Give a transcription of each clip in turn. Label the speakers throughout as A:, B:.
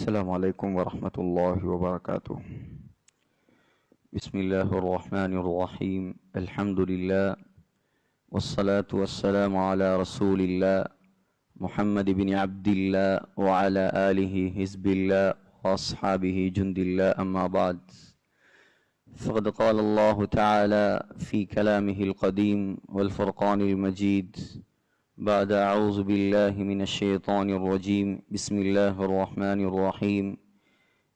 A: السلام عليكم ورحمة الله وبركاته. بسم الله الرحمن الرحيم. الحمد لله والصلاة والسلام على رسول الله محمد بن عبد الله وعلى آله حزب الله وأصحابه جند الله. أما بعد، فقد قال الله تعالى في كلامه القديم والفرقان المجيد بعد أعوذ بالله من الشيطان الرجيم. بسم الله الرحمن الرحيم.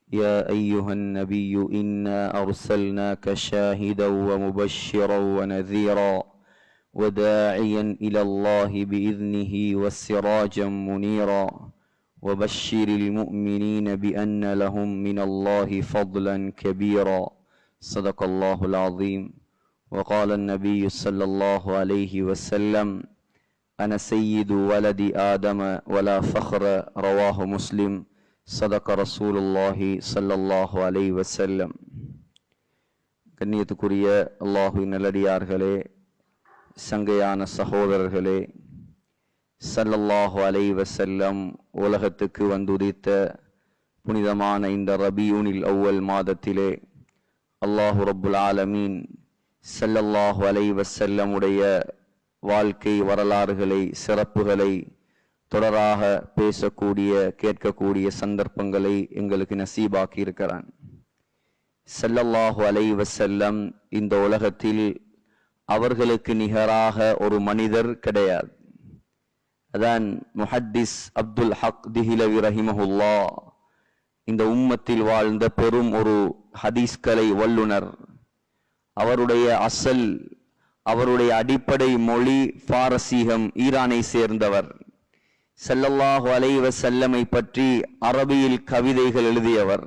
A: يا أيها النبي إنا أرسلناك شاهدا ومبشرا ونذيرا وداعيا إلى الله بإذنه وسراجا منيرا وبشر المؤمنين بأن لهم من الله فضلا كبيرا. صدق الله العظيم. وقال النبي صلى الله عليه وسلم: أنا سيد ولد آدم ولا فخر. رواه مسلم. صدق رسول الله صلى الله عليه وسلم. கண்ணியத்துக்குரிய அல்லாஹ்வின் நல்லடியார்களே, சங்கையான சகோதரர்களே, ஸல்லல்லாஹு அலைஹி வஸல்லம் உலகத்துக்கு வந்துதித்த புனிதமான இந்த ரபியூனில் அவ்வல் மாதத்திலே அல்லாஹு ரப்புல் ஆலமீன் ஸல்லல்லாஹு அலைஹி வஸல்லம் உடைய வாழ்க்கை வரலாறுகளை, சிறப்புகளை தொடராக பேசக்கூடிய, கேட்கக்கூடிய சந்தர்ப்பங்களை எங்களுக்கு நசீபாக்கி இருக்கிறான். ஸல்லல்லாஹு அலைஹி வஸல்லம் இந்த உலகத்தில் அவர்களுக்கு நிகராக ஒரு மனிதர் கிடையாது. அதான் முஹத்திஸ் அப்துல் ஹக் திஹிலவி ரஹிமஹுல்லா இந்த உம்மத்தில் வாழ்ந்த பெரும் ஒரு ஹதீஸ் கலை வல்லுனர். அவருடைய அசல், அவருடைய அடிப்படை மொழி பாரசீகம், ஈரானை சேர்ந்தவர். ஸல்லல்லாஹு அலைஹி வஸல்லமை பற்றி அரபியில் கவிதைகள் எழுதியவர்.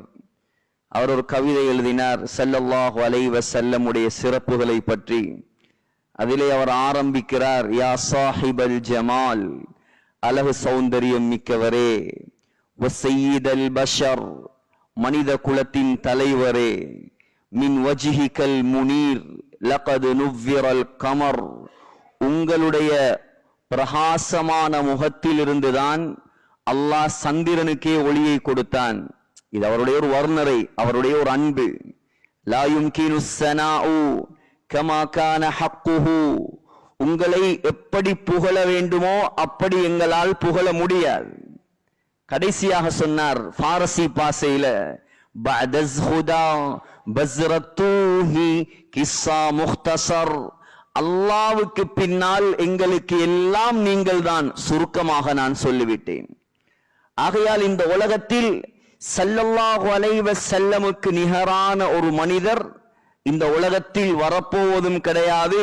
A: அவர் ஒரு கவிதை எழுதினார் ஸல்லல்லாஹு அலைஹி வஸல்லமுடைய சிறப்புகளை பற்றி. அதிலே அவர் ஆரம்பிக்கிறார்: யா சாஹிபல் ஜமால், அழகு சௌந்தரியம் மிக்கவரே, வஸய்யிதல் பஷர், மனித குலத்தின் தலைவரே, மின் வஜ்ஹிகல் முனீர் லகத் நுவ்விரல் கமர், உங்களுடைய பிரகாசமான முகத்தில் இருந்துதான் அல்லாஹ் சந்திரனுக்கே ஒளியை கொடுத்தான். இது அவருடைய ஒரு வர்ணரை, அவருடைய ஒரு அன்பு. லா யும்கினு ஸனாஉ கமா கான ஹக்குஹு, உங்களை எப்படி புகழ வேண்டுமோ அப்படி எங்களால் புகழ முடியாது. கடைசியாக சொன்னார் பாரசி பாசையில: பஅதஸ் ஹுதா பஸ்ரத்தூஹி கிஸ்ஸா முக்தஸர், அல்லாஹ்வுக்கு பின்னால் எங்களுக்கு எல்லாம் நீங்கள் தான், சுருக்கமாக நான் சொல்லிவிட்டேன். ஆகையால் இந்த உலகத்தில் ஸல்லல்லாஹு அலைஹி வஸல்லமுக்கு நிகரான ஒரு மனிதர் இந்த உலகத்தில் வரப்போவதும் கிடையாது,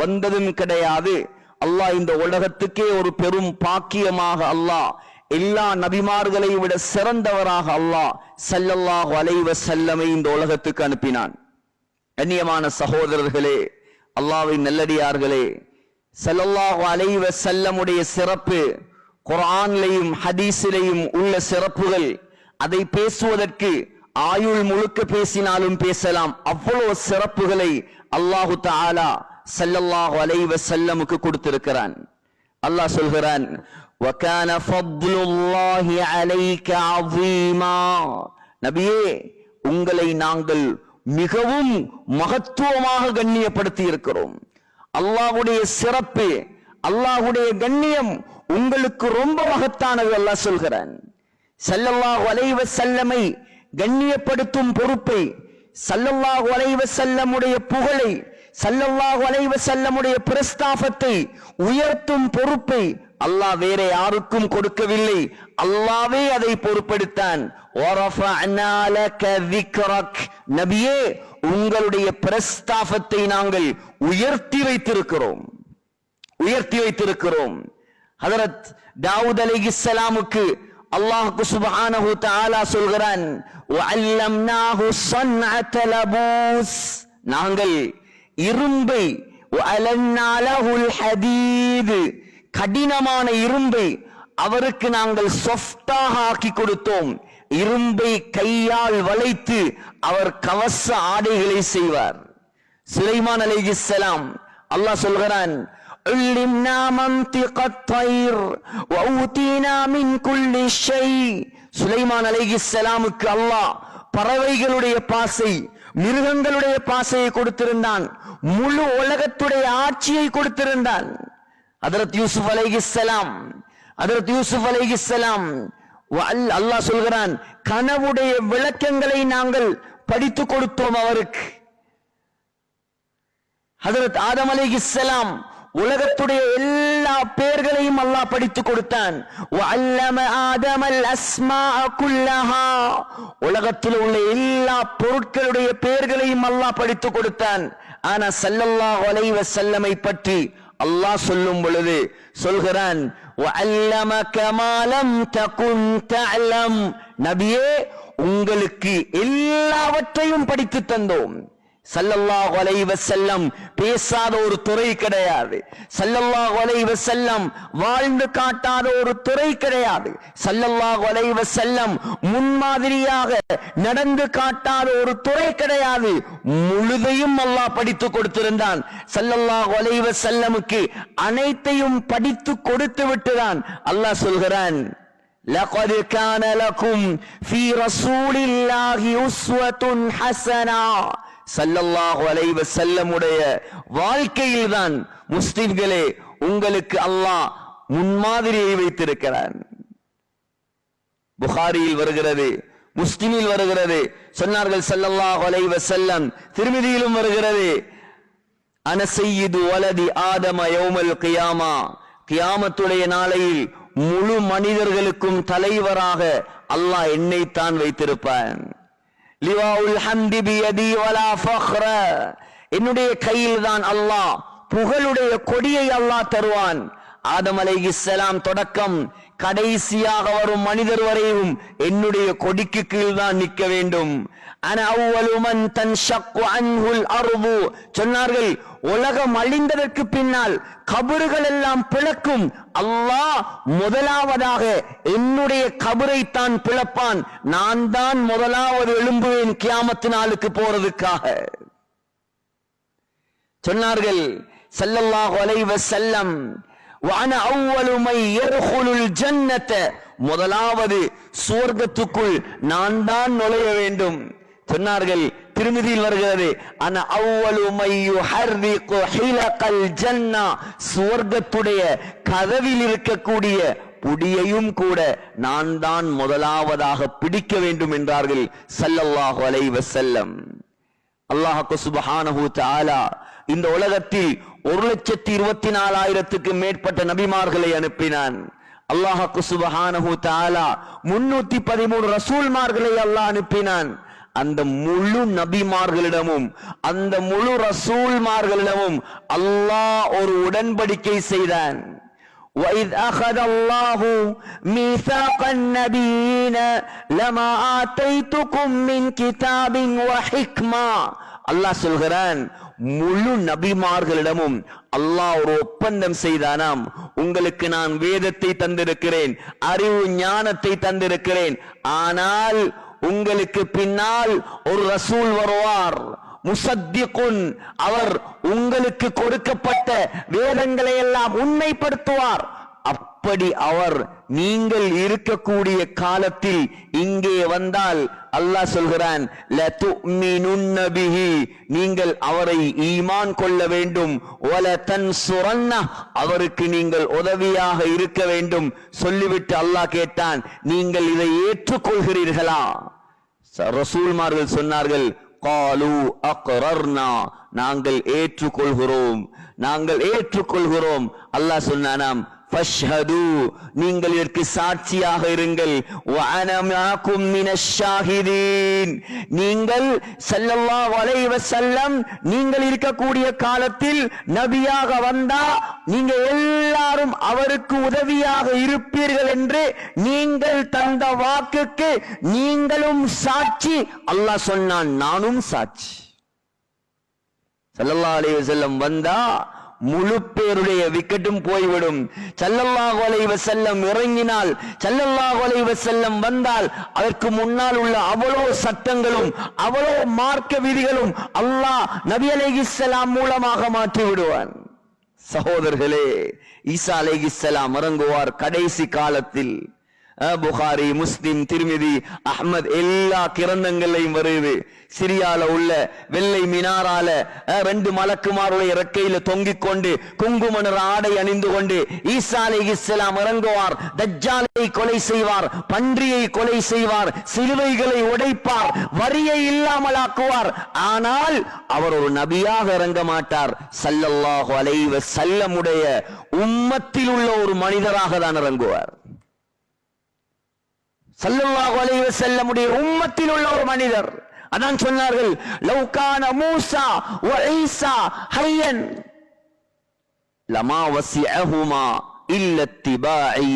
A: வந்ததும் கிடையாது. அல்லாஹ் இந்த உலகத்துக்கே ஒரு பெரும் பாக்கியமாக அல்லாஹ் எல்லா நபிமார்களை விட சிறந்தவராக அல்லாஹ் ஸல்லல்லாஹு அலைஹி வஸல்லமை இந்த உலகத்துக்கு அனுப்பினான். கண்ணியமான சகோதரர்களே, அல்லாஹ்வின் நல்லடியார்களே, ஸல்லல்லாஹு அலைஹி வஸல்லமுடைய சிறப்பு குர்ஆனிலேயும் ஹதீஸிலேயும் உள்ள சிறப்புகள். அதை பேசுவதற்கு ஆயுள் முழுக்க பேசினாலும் பேசலாம். அவ்வளவு சிறப்புகளை அல்லாஹு தஆலா ஸல்லல்லாஹு அலைஹி வஸல்லமுக்கு கொடுத்திருக்கிறான். அல்லாஹ் சொல்கிறான்: وَكَانَ فَضْلُ اللَّهِ عَلَيْكَ عَظِيمًا, நபியே, உங்களை நாங்கள் மிகவும் மகத்துவமாக கண்ணியப்படுத்தி இருக்கிறோம். அல்லாஹ்வுடைய சிறப்பு, அல்லாஹ்வுடைய கண்ணியம் உங்களுக்கு ரொம்ப மகத்தானது. அல்லாஹ் சொல்கிறான். ஸல்லல்லாஹு அலைஹி வஸல்லமை கண்ணியப்படுத்தும் பொறுப்பை, ஸல்லல்லாஹு அலைஹி வஸல்லமுடைய புகழை, ஸல்லல்லாஹு அலைஹி வஸல்லமுடைய பிரஸ்தாபத்தை உயர்த்தும் பொறுப்பை அல்லாஹ் வேற யாருக்கும் கொடுக்கவில்லை. அல்லாஹ்வே அதை பொறுப்பெடுத்தான். வரஃபஅனா லக ذிக்ரக், நபியே, உங்களுடைய பிரஸ்தாபத்தை நாங்கள் உயர்த்தி வைத்திருக்கிறோம். ஹஜரத் தாவூத் அலைஹிஸ்ஸலாமுக்கு அல்லாஹ் சுப்ஹானஹு தஆலா சொல்கிறான்: வஅல்லம்னாஹு ஸன்அத லபூஸ், நாங்கள் இரும்பை, வஅலன்னா லஹுல் ஹதீத், கடினமான இரும்பை அவருக்கு நாங்கள் சாஃப்டாக ஆக்கி கொடுத்தோம். இரும்பை கையால் வளைத்து அவர் கவச ஆடைகளை செய்வார். சுலைமான் அலைஹிஸ்ஸலாம் அல்லாஹ் சொல்கிறான்: علمنا منطق الطير وأوتينا من كل شيء சுலைமான் அலைஹிஸ்ஸலாமுக்கு அல்லாஹ் பறவைகளுடைய பாசை, மிருகங்களுடைய பாசையை கொடுத்திருந்தான். முழு உலகத்துடைய ஆட்சியை கொடுத்திருந்தான். ஹஜ்ரத் யூசுப் அலைஹிஸ்ஸலாம் அல்லாஹ் சொல்கிறான், கனவுடைய விளக்கங்களை நாங்கள் படித்துக் கொடுத்தோம் அவருக்கு. ஹஜ்ரத் ஆதம் அலைஹிஸ்ஸலாம் உலகத்துடைய எல்லா பெயர்களையும் அல்லாஹ் படித்துக் கொடுத்தான். உலகத்தில் உள்ள எல்லா பொருட்களுடைய பெயர்களையும் அல்லாஹ் படித்துக் கொடுத்தான். ஆனா ஸல்லல்லாஹு அலைஹி வஸல்லமை பற்றி அல்லாஹ் சொல்லும் பொழுது சொல்கிறான், நபியே உங்களுக்கு எல்லாவற்றையும் படித்து தந்தோம். ஸல்லல்லாஹு அலைஹி வஸல்லம் பேசாத ஒரு துறை கிடையாது. ஸல்லல்லாஹு அலைஹி வஸல்லம் வாழ்ந்து காட்டாத ஒரு துறை கிடையாது. ஸல்லல்லாஹு அலைஹி வஸல்லம் முன்மாதிரியாக நடந்து காட்டாத ஒரு துறை கிடையாது. முழுதையும் அல்லாஹ் படித்து கொடுத்திருந்தான். ஸல்லல்லாஹு அலைஹி வஸல்லமுக்கு அனைத்தையும் படித்து கொடுத்து விட்டுதான் அல்லாஹ் சொல்கிறான், لقد كان لكم في رسول الله أسوة حسنة. ஸல்லல்லாஹு அலைஹி வஸல்லம் உடைய வாழ்க்கையில்தான் முஸ்லிம்களே உங்களுக்கு அல்லாஹ் முன்மாதிரியை வைத்திருக்கிறான். புகாரியில் வருகிறது, முஸ்லிமில் வருகிறது. சொன்னார்கள் ஸல்லல்லாஹு அலைஹி வஸல்லம், திர்மிதியிலும் வருகிறது, அன சய்யிது வலதி ஆதம யௌமல் கியாமா, கியாமத்துடைய நாளையில் முழு மனிதர்களுக்கும் தலைவராக அல்லாஹ் என்னைத்தான் வைத்திருப்பான். லிவாஉல் ஹம்தி பியதி வலா ஃபக்ர, என்னுடைய கையில் தான் அல்லாஹ் புகழுடைய கொடியை அல்லாஹ் தருவான். ஆதம் அலைஹிஸ்ஸலாம் தொடக்கம் கடைசியாக வரும் மனிதர் வரையும் என்னுடைய கொடிக்கு கீழ் தான் நிற்க வேண்டும். அன அவ்வலு மன் தன்ஷக்கு அன்ஹுல் அர்து, சொன்னார்கள் உலகம் அழிந்ததற்கு பின்னால் கபறுகள் எல்லாம் பிளக்கும், அல்லாஹ் முதலாவதாக என்னுடைய கபரை தான் பிளப்பான். நான் தான் முதலாவது எழும்புவேன் கியாமத்து நாளுக்கு போறதுக்காக சொன்னார்கள் ஸல்லல்லாஹு அலைஹி வஸல்லம். வஅன அவ்வலு மை யர்ஹுலுல் ஜன்னத, முதலாவது சுவர்க்கத்துக்குள் நான் தான் நுழைய வேண்டும் சொன்னார்கள். திருமிதியில் வருகிறது, அன அவ்வலு மை யுஹர்ரிகு ஹிலகல் ஜன்னா, சுவர்க்கத்துடைய கதவில் இருக்கக்கூடிய புடியையும் கூட நான் தான் முதலாவதாக பிடிக்க வேண்டும் என்றார்கள் ஸல்லல்லாஹு அலைஹி வஸல்லம். அல்லாஹ் சுப்ஹானஹு தஆலா இந்த உலகத்தில் 1,24,000க்கு மேற்பட்ட நபிமார்களை அனுப்பினான். அல்லாஹ் சுப்ஹானஹு தஆலா 313 ரசூல்மார்களை அல்லாஹ் அனுப்பினான். அந்த முழு நபிமார்களிடமும் அந்த முழு ரசூல்மார்களிடமும் அல்லாஹ் ஒரு உடன்படிக்கை செய்தான். وَإِذْ أَخَذَ اللَّهُ مِيثَاقَ النَّبِيِّينَ لَمَا آتَيْتُكُم مِّن كِتَابٍ وَحِكْمَةٍ, அல்லாஹ் சொல்கிறான், முழு நபிமார்களிடமும் அல்லாஹ் ஒரு ஒப்பந்தம் செய்தானாம், உங்களுக்கு நான் வேதத்தை தந்திருக்கிறேன், அறிவு ஞானத்தை தந்திருக்கிறேன், ஆனால் உங்களுக்கு பின்னால் ஒரு ரசூல் வருவார், முசத்திகுன், அவர் உங்களுக்கு கொடுக்கப்பட்ட வேதங்களை எல்லாம் உண்மைப்படுத்துவார். அப்படி அவர் நீங்கள் இருக்கக்கூடிய காலத்தில் இங்கே வந்தால் அல்லாஹ் சொல்கிறான், லதுமினுன்ன பிஹி, நீங்கள் அவரை ஈமான் கொள்ள வேண்டும், வல தன்சுரன்ன, அவருக்கு நீங்கள் உதவியாக இருக்க வேண்டும். சொல்லிவிட்டு அல்லாஹ் கேட்டான், நீங்கள் இதை ஏற்றுக்கொள்கிறீர்களா? ரசூல்மார்கள் சொன்னார்கள், காலு அக்ரர்னா, நாங்கள் ஏற்றுக்கொள்கிறோம், நாங்கள் ஏற்றுக்கொள்கிறோம். அல்லாஹ் சொன்னானாம், ஃபஷ்ஹது, நீங்கள் இதற்கு சாட்சியாக இருங்கள், வஅனா மஅகும் மினஷ் ஷாஹிதீன், நீங்கள் ஸல்லல்லாஹு அலைஹி வஸல்லம் நீங்கள் இருக்கக்கூடிய காலத்தில் நபியாக வந்தா நீங்க எல்லாரும் அவருக்கு உதவியாக இருப்பீர்கள் என்று நீங்கள் தந்த வாக்குக்கு நீங்களும் சாட்சி. அல்லாஹ் சொன்னான், நானும் சாட்சி. ஸல்லல்லாஹு அலைஹி வஸல்லம் வந்தா முழு பேருடைய விக்கெட்டும் போய்விடும். ஸல்லல்லாஹு அலைஹி வஸல்லம் இறங்கினால், ஸல்லல்லாஹு அலைஹி வஸல்லம் வந்தால் அதற்கு முன்னால் உள்ள அவ்வளவு சட்டங்களும் அவ்வளவு மார்க்க விதிகளும் அல்லாஹ் நபி அலைஹிஸ்ஸலாம் மூலமாக மாற்றி விடுவான். சகோதரர்களே, ஈசா அலைஹிஸ்ஸலாம் இறங்குவார் கடைசி காலத்தில். புகாரி, முஸ்லிம், திருமிதி, அஹ்மத் எல்லா கிரந்தங்களையும் வருது. சிரியால உள்ள வெள்ளை மினாரால 2 மலக்குமாருடைய இறக்கையில தொங்கிக் கொண்டு குங்குமணர் ஆடை அணிந்து கொண்டு ஈசா அலைஹிஸ்ஸலாம் இறங்குவார், தஜ்ஜாலை கொலை செய்வார், பன்றியை கொலை செய்வார், சிலுவைகளை உடைப்பார், வரியை இல்லாமலாக்குவார். ஆனால் அவர் ஒரு நபியாக இறங்க மாட்டார். ஸல்லல்லாஹு அலைஹி வஸல்லம் உடைய உம்மத்தில் உள்ள ஒரு மனிதராக தான் இறங்குவார். ஸல்லல்லாஹு அலைஹி வஸல்லம் உடைய உம்மத்தில் உள்ள ஒரு மனிதர். அதான் சொன்னார்கள், லவ் கான மூஸா வ ஈஸா ஹய்யன் லமா வஸிஅஹுமா இல்ல இத்திபாஇ.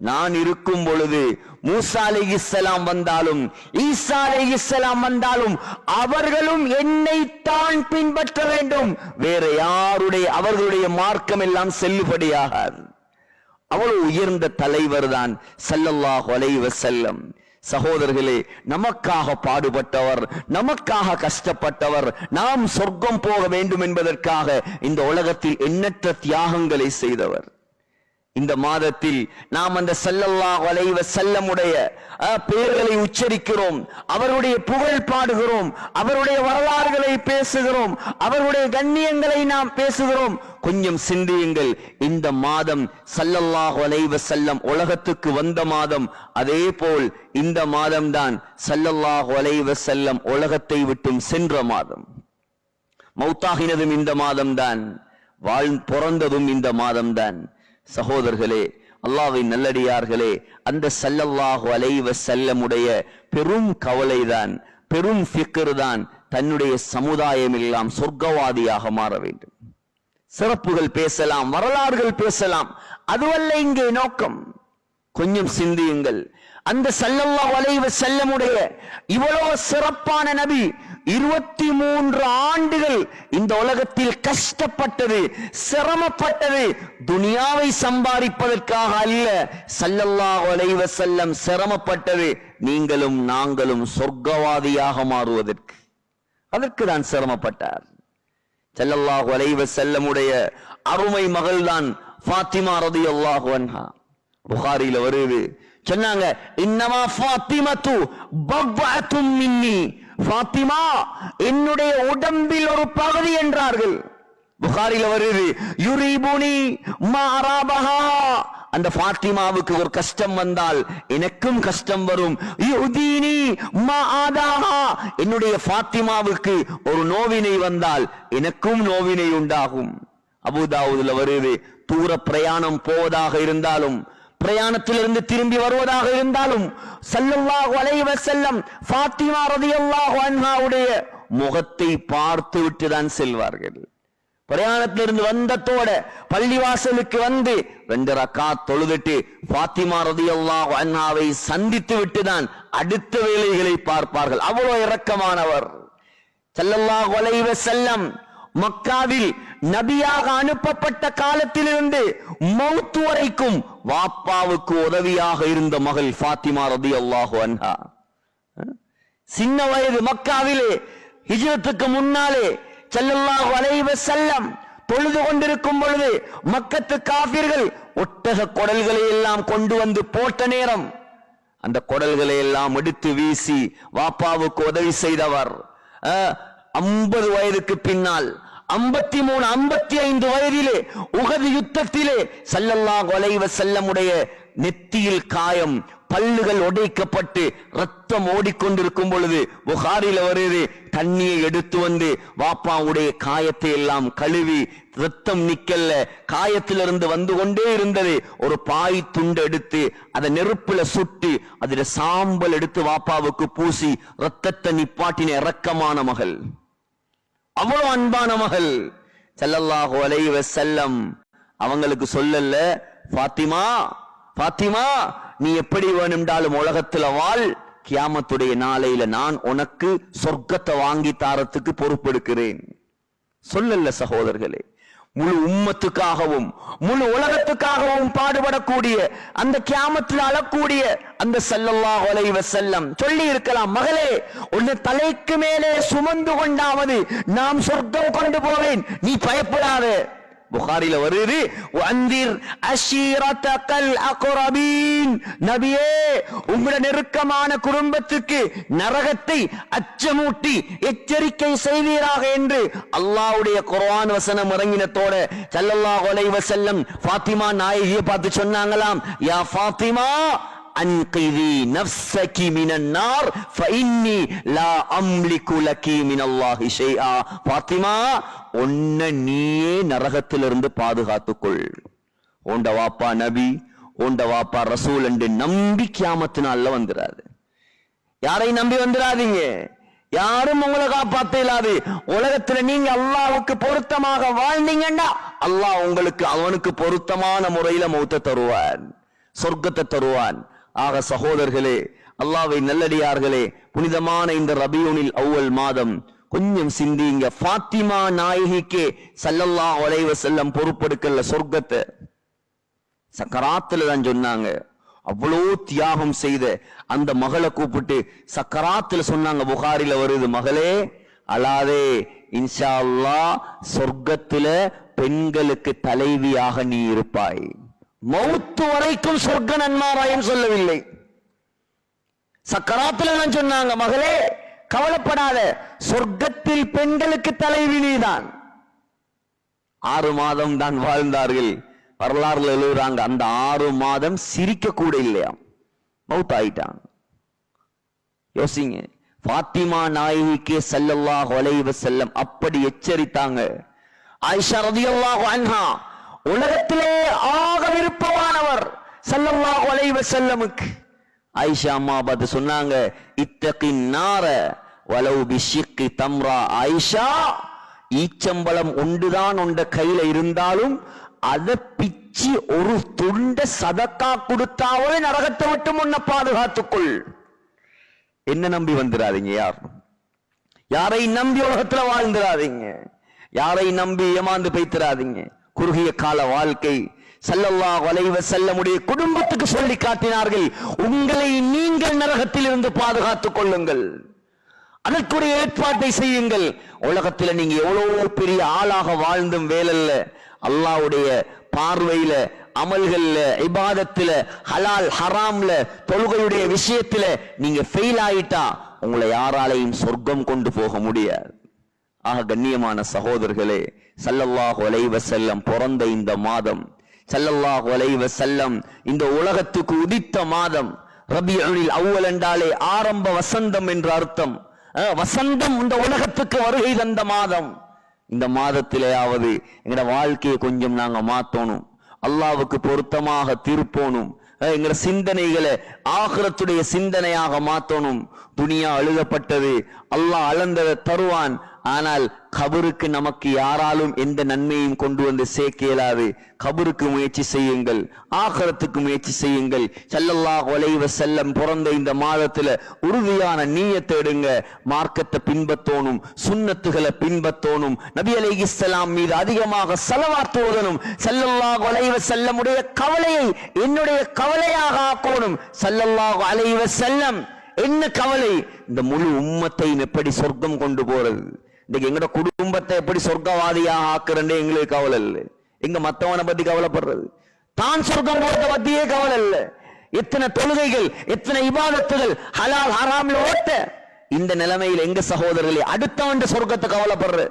A: நான் இருக்கும் பொழுது மூஸா அலைஹிஸ்ஸலாம் வந்தாலும் ஈஸா அலைஹிஸ்ஸலாம் வந்தாலும் அவர்களும் என்னை தான் பின்பற்ற வேண்டும். வேற அவர்களுடைய மார்க்கம் எல்லாம் செல்லுபடியாகாது. அவ்வளவு உயர்ந்த தலைவர் தான் ஸல்லல்லாஹு அலைஹி வஸல்லம். சகோதரர்களே, நமக்காக பாடுபட்டவர், நமக்காக கஷ்டப்பட்டவர், நாம் சொர்க்கம் போக வேண்டும் என்பதற்காக இந்த உலகத்தில் எண்ணற்ற தியாகங்களை செய்தவர். இந்த மாதத்தில் நாம் அந்த ஸல்லல்லாஹு அலைஹி வஸல்லமுடைய பெயர்களை உச்சரிக்கிறோம், அவருடைய புகழ் பாடுகிறோம், அவருடைய வரலாறுகளை பேசுகிறோம், அவருடைய கண்ணியங்களை நாம் பேசுகிறோம். கொஞ்சம் சிந்தியுங்கள், இந்த மாதம் ஸல்லல்லாஹு அலைஹி வஸல்லம் உலகத்துக்கு வந்த மாதம். அதே போல் இந்த மாதம்தான் ஸல்லல்லாஹு அலைஹி வஸல்லம் உலகத்தை விட்டும் சென்ற மாதம். மௌத்தாகினதும் இந்த மாதம்தான், பிறந்ததும் இந்த மாதம்தான். சகோதரர்களே, அல்லாஹ்வின் நல்லடியார்களே, அந்த ஸல்லல்லாஹு அலைஹி வஸல்லமுடைய பெரும் கவலைதான், பெரும் ஃபிக்ர் தான் தன்னுடைய சமுதாயம் எல்லாம் சொர்க்கவாதியாக மாற வேண்டும். சிறப்புகள் பேசலாம், வரலாறுகள் பேசலாம், அதுவல்ல இங்கே நோக்கம். கொஞ்சம் சிந்தியுங்கள், அந்த ஸல்லல்லாஹு அலைஹி வஸல்லமுடைய இவ்வளவு சிறப்பான நபி 23 ஆண்டுகள் இந்த உலகத்தில் கஷ்டப்பட்டது, சிரமப்பட்டது துனியாவை சம்பாதிப்பதற்காக அல்ல. ஸல்லல்லாஹு அலைஹி வஸல்லம் சிரமப்பட்டது நீங்களும் நாங்களும் சொர்க்கவாதியாக மாறுவதற்கு. அதற்கு தான் சிரமப்பட்டார். ஸல்லல்லாஹு அலைஹி வஸல்லமுடைய அருமை மகள் தான் ஃபாத்திமா ரலியல்லாஹு அன்ஹா. புகாரில வருது, சொன்னாங்க, இன்னமா ஃபாத்திமத்து பவ்அத்தும் மின்னி, ஃபாத்திமா என்னுடைய உடம்பில் ஒரு பகுதி என்றார்கள். புகாரில வருது, யுரிபுனி மா அராபஹா, அந்த ஃபாத்திமாவுக்கு ஒரு கஷ்டம் வந்தால் எனக்கும் கஷ்டம் வரும். யுதீனி மா ஆதாஹா, என்னுடைய ஃபாத்திமாவுக்கு ஒரு நோவினை வந்தால் எனக்கும் நோவினை உண்டாகும். அபூதாவுதுல வருது, தூர பிரயாணம் போவதாக இருந்தாலும், பிரயாணத்திலிருந்து திரும்பி வருவதாக இருந்தாலும் ஸல்லல்லாஹு அலைஹி வஸல்லம் ஃபாத்திமா ரலியல்லாஹு அன்ஹாவுடைய முகத்தை பார்த்து விட்டு தான் செல்வார்கள். பிரயாணத்திலிருந்து வந்ததோட பள்ளிவாசலுக்கு வந்து 2 ரக்காத் தொழுதுட்டு ஃபாத்திமா ரலியல்லாஹு அன்ஹாவை சந்தித்து விட்டு தான் அடுத்த வேலைகளை பார்ப்பார்கள். அவ்வளவு இரக்கமானவர் ஸல்லல்லாஹு அலைஹி வஸல்லம். மக்காவில் நபியாக அனுப்பப்பட்ட காலத்திலிருந்து மௌத் வரைக்கும் வாப்பாவுக்கு உதவியாக இருந்த மகள் ஃபாத்திமா ரலியல்லாஹு அன்ஹா. சின்ன வயது மக்காவிலே ஹிஜ்ரத்துக்கு முன்னாலே ஸல்லல்லாஹு அலைஹி வஸல்லம் தொழுது கொண்டிருக்கும் பொழுது மக்கத்து காபிர்கள் ஒட்டக குடல்களை எல்லாம் கொண்டு வந்து போட்ட நேரம் அந்த குடல்களை எல்லாம் எடுத்து வீசி வாப்பாவுக்கு உதவி செய்தவர். 50 வயதுக்கு பின்னால் 53, 55 வயதிலே உஹது யுத்தத்திலே ஸல்லல்லாஹு அலைஹி வஸல்லமுடைய நெத்தியில் காயம், பல்லுகள் உடைக்கப்பட்டு ரத்தம் ஓடிக்கொண்டிருக்கும் பொழுது புகாரில வருது, தண்ணியை எடுத்து வந்து வாப்பாவுடைய காயத்தை எல்லாம் கழுவி, ரத்தம் நிக்கல்ல, காயத்திலிருந்து வந்து கொண்டே இருந்தது. ஒரு பாய் துண்டு எடுத்து அதை நெருப்புல சுட்டு அதுல சாம்பல் எடுத்து வாப்பாவுக்கு பூசி ரத்தத்தை நிப்பாட்டின இரக்கமான மகள், அவ்வளவு அன்பான மகள். ஸல்லல்லாஹு அலைஹி வஸல்லம் அவங்களுக்கு சொல்லல, ஃபாத்திமா ஃபாத்திமா நீ எப்படி வேணும்டாலும் உலகத்துல வாழ், கியாமத்துடைய நாளையில நான் உனக்கு சொர்க்கத்தை வாங்கி தாரத்துக்கு பொறுப்பெடுக்கிறேன் சொல்லல. சகோதரர்களே, முழு உம்மத்துக்காகவும் முழு உலகத்துக்காகவும் பாடுபடக்கூடிய அந்த கியாமத்தில் அழக்கூடிய அந்த ஸல்லல்லாஹு அலைஹி வஸல்லம் சொல்லி இருக்கலாம், மகளே உன்னை தலைக்கு மேலே சுமந்து கொண்டாவது நாம் சொர்க்கம் கொண்டு போவேன், நீ பயப்படாத. புகாரில வருது, வந்திர் அஷீரத்தகல் அக்ரபீன், நபியே உங்களுடைய நெருக்கமான குடும்பத்துக்கு நரகத்தை அச்சமூட்டி எச்சரிக்கை செய்வீராக என்று அல்லாஹ்வுடைய குர்ஆன் வசனம் இறங்கினத்தோட ஸல்லல்லாஹு அலைஹி வஸல்லம் ஃபாத்திமா நாயகியை பார்த்து சொன்னாங்களாம், யா ஃபாத்திமா அன்கிதி நஃப்ஸகி மினன் நார் ஃபஇன்னி லா அம்லிகு லகி மினல்லாஹி ஷைஆ. ஃபாத்திமா, உன்னை நீயே நரகத்திலிருந்து பாதுகாத்துக்கொள். உண்ட வாப்பா நபி, உண்ட வாப்பா ரசூல் என்று நம்பி கியாமத்து நாள்ல வந்துராது. யாரை நம்பி வந்துராதீங்க, யாரும் உங்களை காப்பாத்த இயலாது. உலகத்துல நீங்க அல்லாஹ்வுக்கு பொருத்தமாக வாழ்ந்தீங்கன்னா அல்லாஹ் உங்களுக்கு அவனுக்கு பொருத்தமான முறையில மௌத்த தருவான், சொர்க்கத்தை தருவான். ஆக சகோதரர்களே, அல்லாஹ்வை நல்லடியார்களே, புனிதமான இந்த ரபியுனில் அவ்வல் மாதம் கொஞ்சம் சிந்திங்க. ஃபாத்திமா நாயகிக்கு ஸல்லல்லாஹு அலைஹி வஸல்லம் பொறுப்பெடுக்கல சொர்க்கத்தை. சக்கராத்துல தான் சொன்னாங்க. அவ்வளோ தியாகம் செய்த அந்த மகளை கூப்பிட்டு சக்கராத்துல சொன்னாங்க, புகாரில வருது, மகளே அழாதே, இன்ஷா அல்லாஹ் சொர்க்கத்துல பெண்களுக்கு தலைவியாக நீ இருப்பாய். மௌத்து வரைக்கும் சொர்க்க நன்மாராயம் சொல்லவில்லை, சக்கராத்துல தான் சொன்னாங்க, மகளே கவலைப்படாத, சொர்க்கத்தில் பெண்களுக்கு தலைவி நீதான். 6 மாதம் தான் வாழ்ந்தார்கள். வரலாறுல எழுதுறாங்க, அந்த 6 மாதம் சிரிக்க கூட இல்லையா, மௌத் ஆயிட்டாங்க. யோசிங்க, ஃபாத்திமா நாயகிக்கு ஸல்லல்லாஹு அலைஹி வஸல்லம் அப்படி எச்சரித்தாங்க. ஆயிஷா ரலியல்லாஹு அன்ஹா உலகத்திலே ஆக விருப்பமானவர் ஸல்லல்லாஹு அலைஹி வஸல்லமுக்கு. ஆயிஷா அம்மா பார்த்து சொன்னாங்க, இத்தகின் நார வலவு பிஷிக்கி தம்ரா. ஆயிஷா, ஈச்சம்பளம் ஒன்றுதான் உண்ட கையில இருந்தாலும் அதை பிச்சு ஒரு துண்ட சதக்கா கொடுத்தாவே நரகத்தை விட்டு முன்ன பாதுகாத்துக்கொள். என்ன நம்பி வந்துடாதீங்க, யாரை நம்பி உலகத்துல வாழ்ந்துடாதீங்க, யாரை நம்பி ஏமாந்து பேய்த்திராதீங்க. குறுகிய கால வாழ்க்கை. ஸல்லல்லாஹு அலைஹி வஸல்லமுடைய குடும்பத்துக்கு சொல்லி காட்டினார்கள், உங்களை நீங்கள் நரகத்தில் இருந்து பாதுகாத்துக் கொள்ளுங்கள், அதற்குரிய ஏற்பாட்டை செய்யுங்கள். உலகத்துல நீங்க எவ்வளவு பெரிய ஆளாக வாழ்ந்தும் வேலல்ல, அல்லாஹ்வுடைய பார்வையில, அமல்கள்ல, இபாதத்துல, ஹலால் ஹராம்ல, தொழுகையுடைய விஷயத்துல நீங்க ஃபெயில் ஆயிட்டா உங்களை யாராலையும் சொர்க்கம் கொண்டு போக முடியாது. ஆக கண்ணியமான சகோதரர்களே, ஸல்லல்லாஹு அலைஹி வஸல்லம் பிறந்த இந்த மாதம், ஸல்லல்லாஹு அலைஹி வஸல்லம் இந்த உலகத்துக்கு உதித்த மாதம், ரபியுல் அவ்வல் என்றாலே ஆரம்ப வசந்தம் என்ற அர்த்தம். வசந்தம் இந்த உலகத்துக்கு வருகை தந்த மாதம். இந்த மாதத்திலேயாவது எங்கட வாழ்க்கையை கொஞ்சம் நாங்க மாத்தணும், அல்லாஹ்வுக்கு பொருத்தமாக திருப்போணும், எங்கட சிந்தனைகளை ஆகிரத்துடைய சிந்தனையாக மாத்தணும். துனியா எழுதப்பட்டது, அல்லாஹ் அளந்ததை தருவான். ஆனால் கபருக்கு நமக்கு யாராலும் எந்த நன்மையும் கொண்டு வந்து சேர்க்க இயலாது. கபருக்கு முயற்சி செய்யுங்கள், ஆகிரத்துக்கு முயற்சி செய்யுங்கள். ஸல்லல்லாஹு அலைஹி வஸல்லம் பிறந்த இந்த மாதத்துல உறுதியான நீயத்தை எடுங்க. மார்க்கத்தை பின்பற்றணும், சுன்னத்துகளை பின்பற்றணும், நபி அலைஹிஸ்ஸலாம் மீது அதிகமாக ஸலவாத் ஓதணும். ஸல்லல்லாஹு அலைஹி வஸல்லமுடைய கவலையை என்னுடைய கவலையாக ஆக்கணும். ஸல்லல்லாஹு அலைஹி வஸல்லம் என்ன கவலை? இந்த முழு உம்மத்தையும் எப்படி சொர்க்கம் கொண்டு போறது, இன்னைக்கு எங்கட குடும்பத்தை எப்படி சொர்க்கவாதியாக ஆக்குறே எங்களுக்கு கவலை இல்லை. எங்க மத்தவனை பத்தி கவலைப்படுறது, தான் சொர்க்கம் போறத பத்தியே கவலை இல்லை. எத்தனை தொழுகைகள், எத்தனை இபாதத்துகள் ஹலால் ஹராம்ல ஓட்ட. இந்த நிலைமையில் எங்க சகோதரர்களே அடுத்தவன் சொர்க்கத்தை கவலைப்படுற,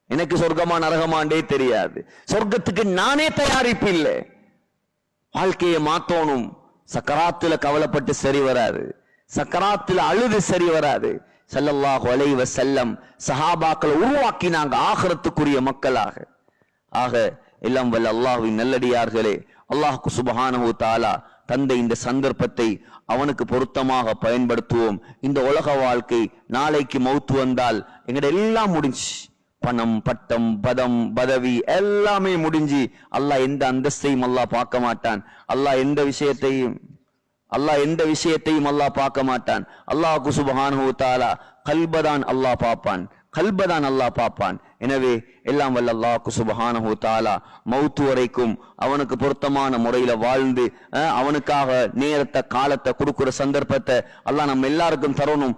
A: எனக்கு சொர்க்கமா நரகமாண்டே தெரியாது, சொர்க்கத்துக்கு நானே தயாரிப்பு இல்லை. வாழ்க்கையை மாத்தோணும். சக்கராத்துல கவலைப்பட்டு சரி வராது, சக்கராத்துல அழுது சரி வராது. ஸல்லல்லாஹு அலைஹி வஸல்லம் சஹாபாக்களை உருவாக்கினாங்க ஆகிரத்துக்குரிய மக்களாக. ஆக எல்லாம் வல்ல அல்லாஹ்வின் நல்லடியார்களே, அல்லாஹ் சுப்ஹானஹு தஆலா தந்த இந்த சந்தர்ப்பத்தை அவனுக்கு பொருத்தமாக பயன்படுத்துவோம். இந்த உலக வாழ்க்கை நாளைக்கு மௌத்து வந்தால் எங்கட எல்லாம் முடிஞ்சு, பணம், பட்டம், பதம், பதவி எல்லாமே முடிஞ்சு அல்லாஹ் எந்த அந்தஸ்தையும் அல்லாஹ் பார்க்க மாட்டான். அல்லாஹ் எந்த விஷயத்தையும் அல்லாஹ் பார்க்க மாட்டான். அல்லாஹ் சுப்ஹானஹு தஆலா கல்பதான் அல்லாஹ் பார்ப்பான், கல்பதான் அல்லாஹ் பார்ப்பான். எனவே எல்லாம் வல்ல அல்லாஹ் சுப்ஹானஹு தஆலா மௌத்து வரைக்கும் அவனுக்கு பொருத்தமான முறையில வாழ்ந்து அவனுக்காக நேரத்தை காலத்தை கொடுக்கிற சந்தர்ப்பத்தை அல்லாஹ் நம்ம எல்லாருக்கும் தரணும்.